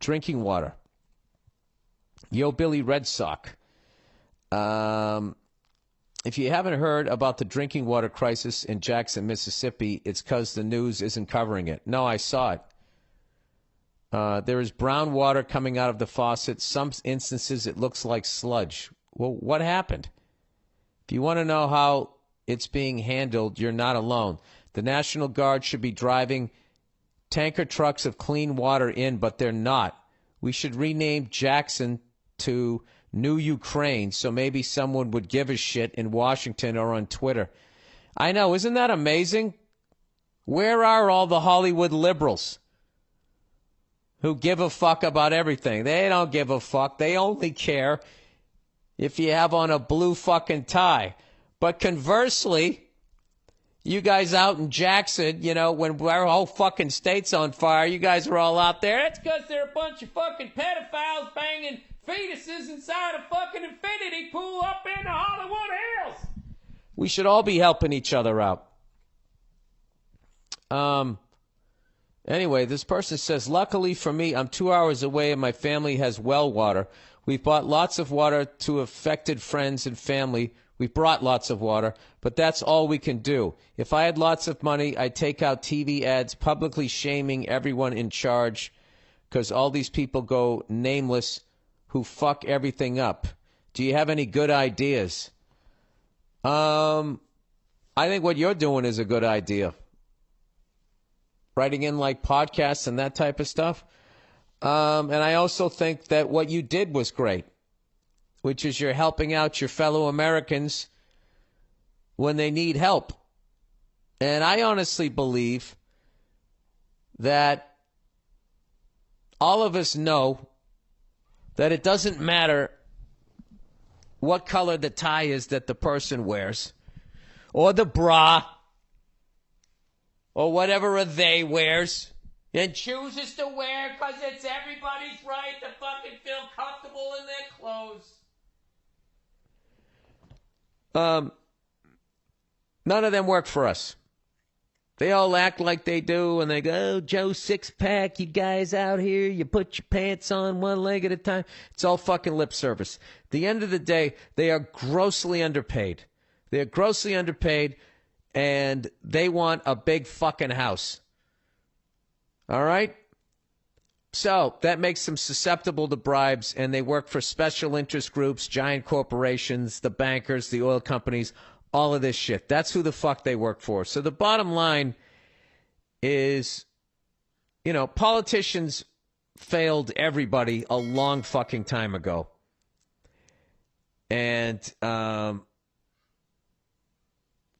drinking water. Yo, Billy Red Sox. If you haven't heard about the drinking water crisis in Jackson, Mississippi, it's because the news isn't covering it. No, I saw it. There is brown water coming out of the faucet. Some instances it looks like sludge. Well, what happened? If you want to know how it's being handled, you're not alone. The National Guard should be driving tanker trucks of clean water in, but they're not. We should rename Jackson to New Ukraine, so maybe someone would give a shit in Washington or on Twitter. I know, isn't that amazing? Where are all the Hollywood liberals who give a fuck about everything? They don't give a fuck. They only care if you have on a blue fucking tie. But conversely, you guys out in Jackson, you know, when our whole fucking state's on fire, you guys are all out there. That's because they're a bunch of fucking pedophiles banging fetuses inside a fucking infinity pool up in the Hollywood Hills. We should all be helping each other out. Anyway, this person says, luckily for me, I'm 2 hours away and my family has well water. We've bought lots of water to affected friends and family. We've brought lots of water, but that's all we can do. If I had lots of money, I'd take out TV ads publicly shaming everyone in charge because all these people go nameless who fuck everything up. Do you have any good ideas? I think what you're doing is a good idea. Writing in like podcasts and that type of stuff. And I also think that what you did was great, which is you're helping out your fellow Americans when they need help. And I honestly believe that all of us know that it doesn't matter what color the tie is that the person wears, or the bra, or whatever they wears, and chooses to wear because it's everybody's right to fucking feel comfortable in their clothes. None of them work for us. They all act like they do, and they go, oh, Joe Six-Pack, you guys out here, you put your pants on one leg at a time. It's all fucking lip service. At the end of the day, they are grossly underpaid. They're grossly underpaid, and they want a big fucking house. All right? So that makes them susceptible to bribes, and they work for special interest groups, giant corporations, the bankers, the oil companies, all of this shit. That's who the fuck they work for. So the bottom line is, you know, politicians failed everybody a long fucking time ago. And,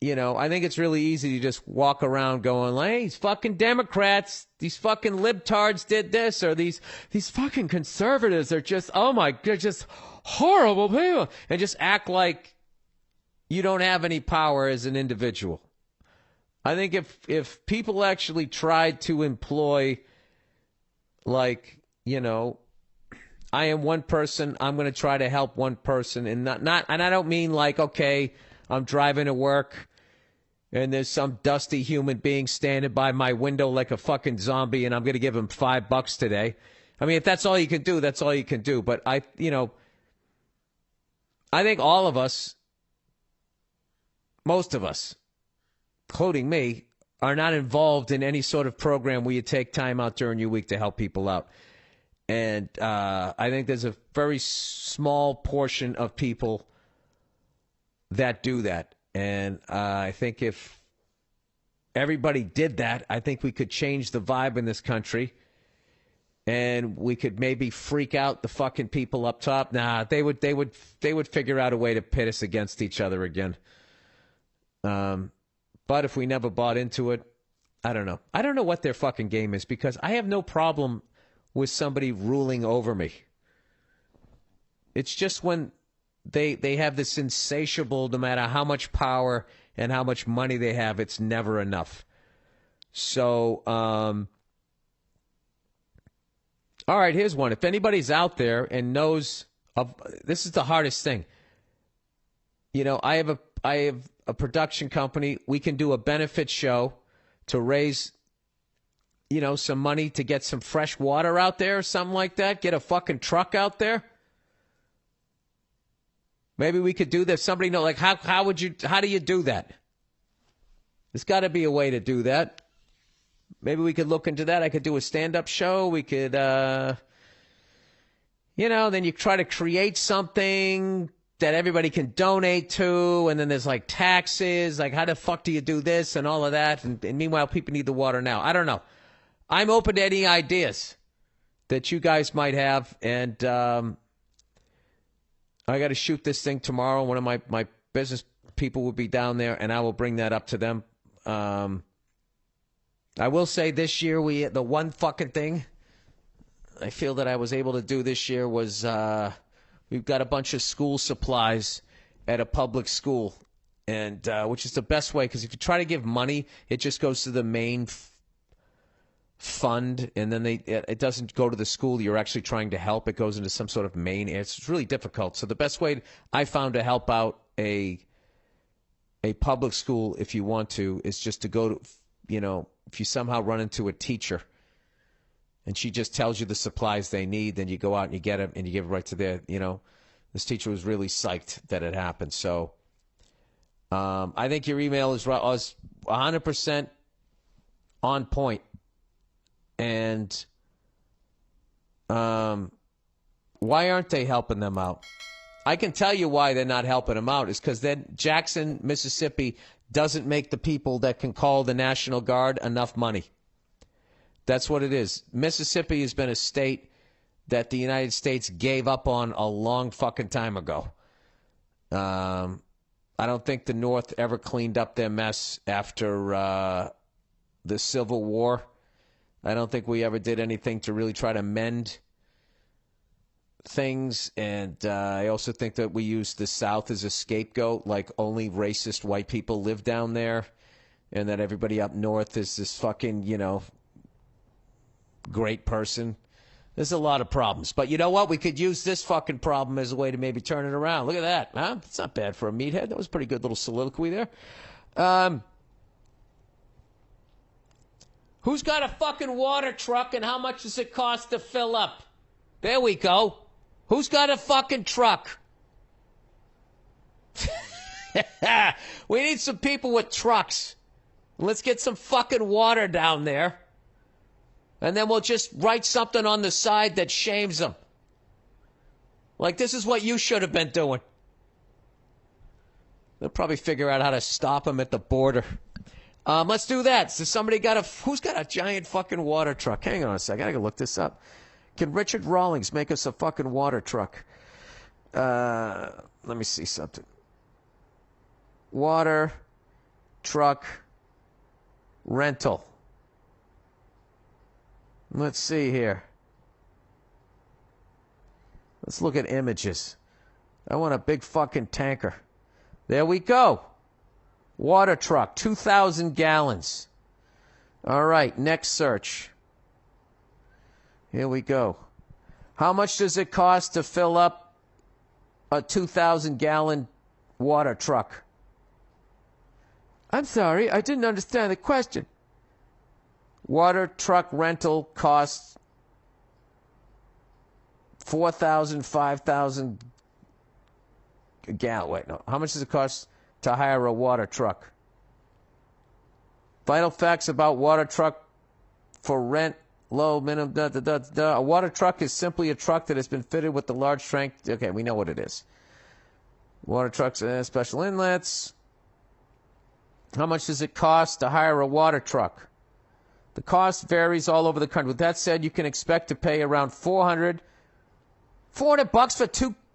you know, I think it's really easy to just walk around going, hey, these fucking Democrats, these fucking libtards did this, or these fucking conservatives are just, oh my, they're just horrible people, and just act like you don't have any power as an individual. I think if people actually tried to employ, like, you know, I am one person, I'm going to try to help one person, and not, and I don't mean like, okay, I'm driving to work and there's some dusty human being standing by my window like a fucking zombie, and I'm going to give him $5 today. I mean, if that's all you can do, that's all you can do. But I think all of us, most of us, including me, are not involved in any sort of program where you take time out during your week to help people out. And I think there's a very small portion of people that do that. And I think if everybody did that, I think we could change the vibe in this country. And we could maybe freak out the fucking people up top. Nah, they would figure out a way to pit us against each other again. But if we never bought into it, I don't know. I don't know what their fucking game is, because I have no problem with somebody ruling over me. It's just when they have this insatiable, no matter how much power and how much money they have, it's never enough. So, all right, here's one. If anybody's out there and knows of, this is the hardest thing. You know, I have a production company. We can do a benefit show to raise some money to get some fresh water out there or something like that? Get a fucking truck out there? Maybe we could do this. Somebody know, like, how do you do that? There's got to be a way to do that. Maybe we could look into that. I could do a stand-up show. We could, then you try to create something that everybody can donate to, and then there's, like, taxes. Like, how the fuck do you do this and all of that? And meanwhile, people need the water now. I don't know. I'm open to any ideas that you guys might have, and I got to shoot this thing tomorrow. One of my business people will be down there, and I will bring that up to them. I will say this year, the one fucking thing I feel that I was able to do this year was we've got a bunch of school supplies at a public school, and which is the best way, because if you try to give money, it just goes to the main fund, and then it doesn't go to the school you're actually trying to help. It goes into some sort of main. It's really difficult. So the best way I found to help out a public school, if you want to, is just to go to, if you somehow run into a teacher and she just tells you the supplies they need, then you go out and you get them and you give it right to their, this teacher was really psyched that it happened. So I think your email is 100% on point. And why aren't they helping them out? I can tell you why they're not helping them out. Is because then Jackson, Mississippi doesn't make the people that can call the National Guard enough money. That's what it is. Mississippi has been a state that the United States gave up on a long fucking time ago. I don't think the North ever cleaned up their mess after the Civil War. I don't think we ever did anything to really try to mend things. And I also think that we used the South as a scapegoat, like only racist white people live down there, and that everybody up north is this fucking, great person. There's a lot of problems. But you know what? We could use this fucking problem as a way to maybe turn it around. Look at that, huh? It's not bad for a meathead. That was a pretty good little soliloquy there. Who's got a fucking water truck, and how much does it cost to fill up? There we go. Who's got a fucking truck? We need some people with trucks. Let's get some fucking water down there. And then we'll just write something on the side that shames them. Like, this is what you should have been doing. They'll probably figure out how to stop them at the border. Let's do that. So who's got a giant fucking water truck? Hang on a second. I gotta look this up. Can Richard Rawlings make us a fucking water truck? Let me see something. Water truck rental. Let's see here. Let's look at images. I want a big fucking tanker. There we go. Water truck, 2,000 gallons. All right, next search. Here we go. How much does it cost to fill up a 2,000-gallon water truck? I'm sorry, I didn't understand the question. Water truck rental costs 4,000, 5,000 a gallon. Wait, no. How much does it cost to hire a water truck? Vital facts about water truck for rent, low, minimum, A water truck is simply a truck that has been fitted with the large tank. Okay, we know what it is. Water trucks, special inlets. How much does it cost to hire a water truck? The cost varies all over the country. With that said, you can expect to pay around $400 for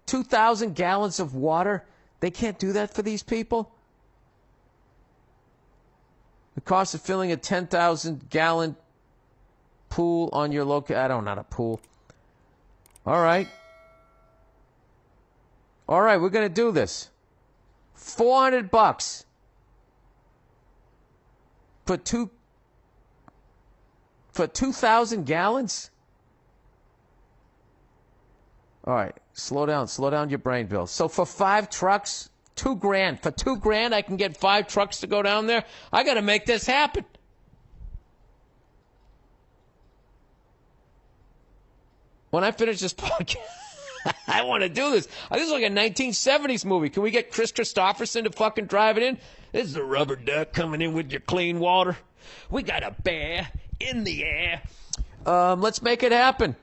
2,000 gallons of water. They can't do that for these people. The cost of filling a 10,000-gallon pool on your local... I don't know, not a pool. All right. All right, we're going to do this. $400 for 2,000 gallons? All right, slow down your brain, Bill. So for 5 trucks, $2,000. For $2,000, I can get 5 trucks to go down there. I got to make this happen. When I finish this podcast, I want to do this. This is like a 1970s movie. Can we get Chris Christopherson to fucking drive it in? This is the rubber duck coming in with your clean water. We got a bear in the air. Let's make it happen.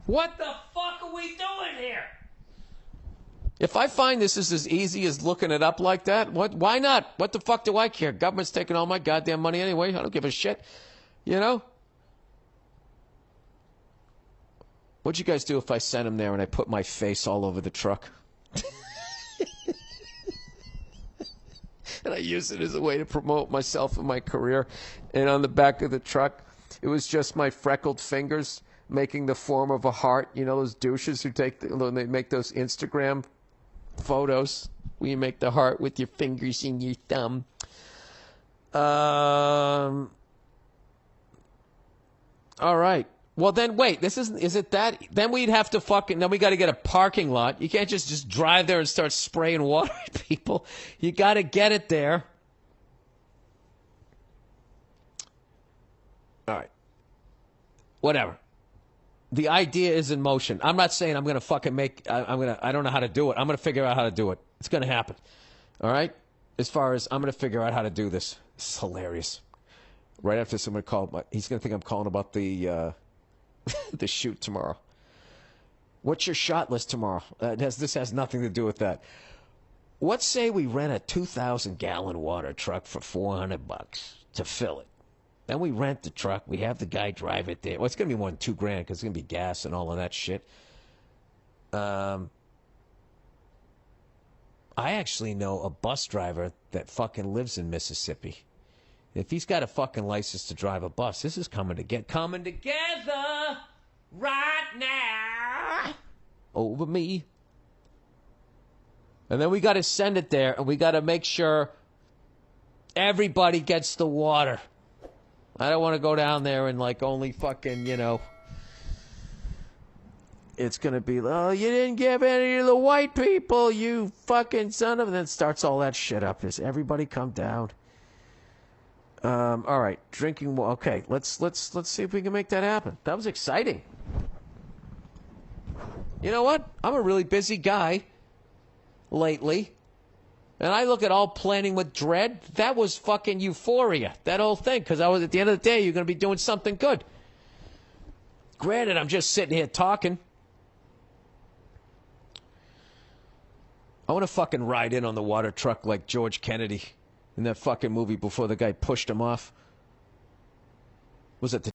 What the fuck are we doing here? If I find this is as easy as looking it up like that, why not? What the fuck do I care? Government's taking all my goddamn money anyway. I don't give a shit. You know? What'd you guys do if I sent him there and I put my face all over the truck? And I used it as a way to promote myself and my career. And on the back of the truck, it was just my freckled fingers making the form of a heart. You know those douches who they make those Instagram photos where you make the heart with your fingers and your thumb. All right. Well, then wait. Is it that? Then we'd have to then we got to get a parking lot. You can't just drive there and start spraying water at people. You got to get it there. All right. Whatever. The idea is in motion. I'm not saying I'm going to fucking I don't know how to do it. I'm going to figure out how to do it. It's going to happen. All right? As far as I'm going to figure out how to do this. This is hilarious. Right after someone called, he's going to think I'm calling about the the shoot tomorrow. What's your shot list tomorrow? This has nothing to do with that. Let's say we rent a 2,000-gallon water truck for $400 to fill it. Then we rent the truck. We have the guy drive it there. Well, it's going to be more than $2,000 because it's going to be gas and all of that shit. I actually know a bus driver that fucking lives in Mississippi. If he's got a fucking license to drive a bus, this is coming together right now over me. And then we got to send it there, and we got to make sure everybody gets the water. I don't want to go down there and only fucking, it's going to be, oh, you didn't give any to the white people, you fucking son of, and then starts all that shit up. Is everybody come down? All right, drinking. Okay, let's see if we can make that happen. That was exciting. You know what? I'm a really busy guy lately, and I look at all planning with dread. That was fucking euphoria. That whole thing, because I was at the end of the day, you're going to be doing something good. Granted, I'm just sitting here talking. I want to fucking ride in on the water truck like George Kennedy in that fucking movie before the guy pushed him off. Was it the